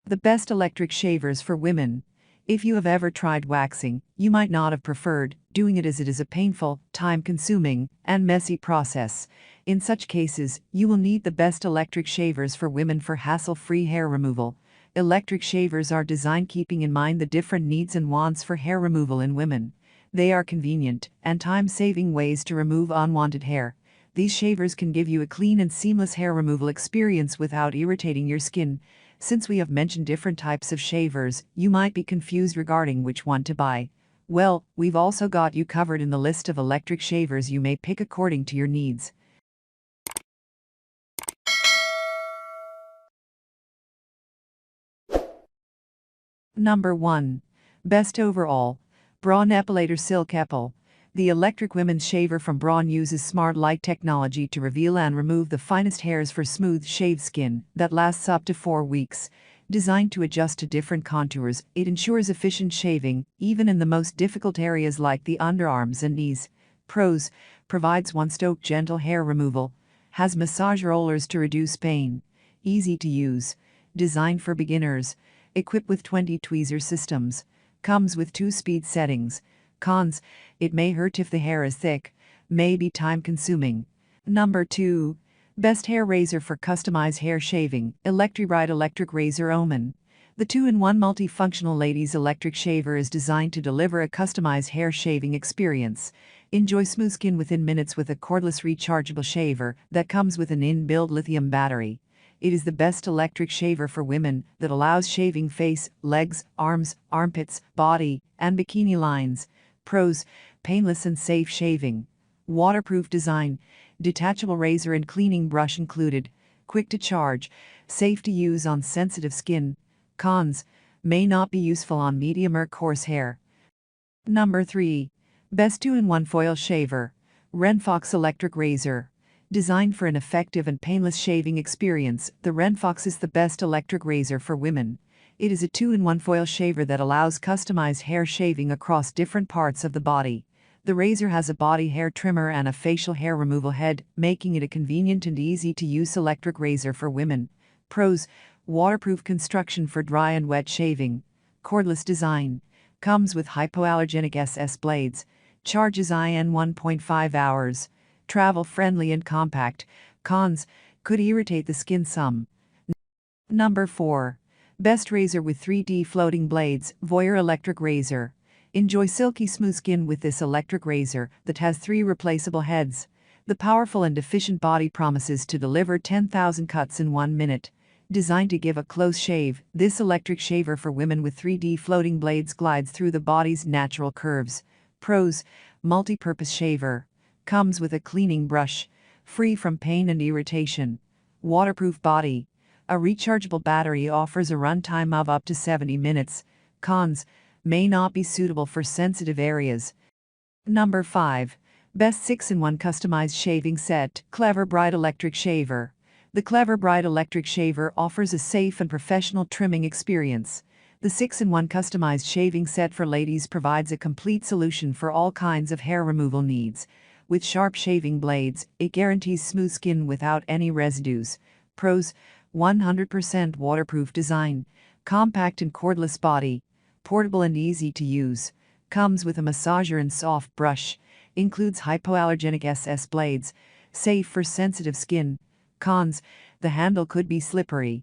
The best electric shavers for women. If you have ever tried waxing, you might not have preferred doing it as it is a painful, time-consuming, and messy process. In such cases, you will need the best electric shavers for women for hassle-free hair removal. Electric shavers are designed keeping in mind the different needs and wants for hair removal in women. They are convenient and time-saving ways to remove unwanted hair. These shavers can give you a clean and seamless hair removal experience without irritating your skin. Since we have mentioned different types of shavers, you might be confused regarding which one to buy. Well, we've also got you covered in the list of electric shavers you may pick according to your needs. Number 1. Best overall. Braun Epilator Silk-epil. The electric women's shaver from Braun uses smart light technology to reveal and remove the finest hairs for smooth, shaved skin that lasts up to 4 weeks. Designed to adjust to different contours, it ensures efficient shaving, even in the most difficult areas like the underarms and knees. Pros: provides one-stroke gentle hair removal. Has massage rollers to reduce pain. Easy to use. Designed for beginners. Equipped with 20 tweezer systems. Comes with 2 speed settings. Cons: it may hurt if the hair is thick. May be time-consuming. Number 2. Best hair razor for customized hair shaving. ElectriBrite Electric Razor Omen. The 2-in-1 multifunctional ladies electric shaver is designed to deliver a customized hair shaving experience. Enjoy smooth skin within minutes with a cordless rechargeable shaver that comes with an inbuilt lithium battery. It is the best electric shaver for women that allows shaving face, legs, arms, armpits, body, and bikini lines. Pros: painless and safe shaving. Waterproof design. Detachable razor and cleaning brush included. Quick to charge. Safe to use on sensitive skin. Cons: may not be useful on medium or coarse hair. Number 3. Best 2-in-1 foil shaver. RenFox Electric Razor. Designed for an effective and painless shaving experience, the RenFox is the best electric razor for women. It is a 2-in-1 foil shaver that allows customized hair shaving across different parts of the body. The razor has a body hair trimmer and a facial hair removal head, making it a convenient and easy-to-use electric razor for women. Pros: waterproof construction for dry and wet shaving. Cordless design. Comes with hypoallergenic SS blades. Charges in 1.5 hours. Travel-friendly and compact. Cons: could irritate the skin some. Number 4. Best razor with 3D floating blades. Voyor Electric Razor. Enjoy silky smooth skin with this electric razor that has 3 replaceable heads. The powerful and efficient body promises to deliver 10,000 cuts in 1 minute. Designed to give a close shave, this electric shaver for women with 3D floating blades glides through the body's natural curves. Pros: multi-purpose shaver. Comes with a cleaning brush. Free from pain and irritation. Waterproof body. A rechargeable battery offers a runtime of up to 70 minutes. Cons: may not be suitable for sensitive areas. Number 5. Best 6-in-1 customized shaving set. ElectriBrite Electric Shaver. The ElectriBrite Electric Shaver offers a safe and professional trimming experience. The 6-in-1 customized shaving set for ladies provides a complete solution for all kinds of hair removal needs. With sharp shaving blades, it guarantees smooth skin without any residues. Pros: 100% waterproof design. Compact and cordless body. Portable and easy to use. Comes with a massager and soft brush. Includes hypoallergenic SS blades. Safe for sensitive skin. Cons: the handle could be slippery.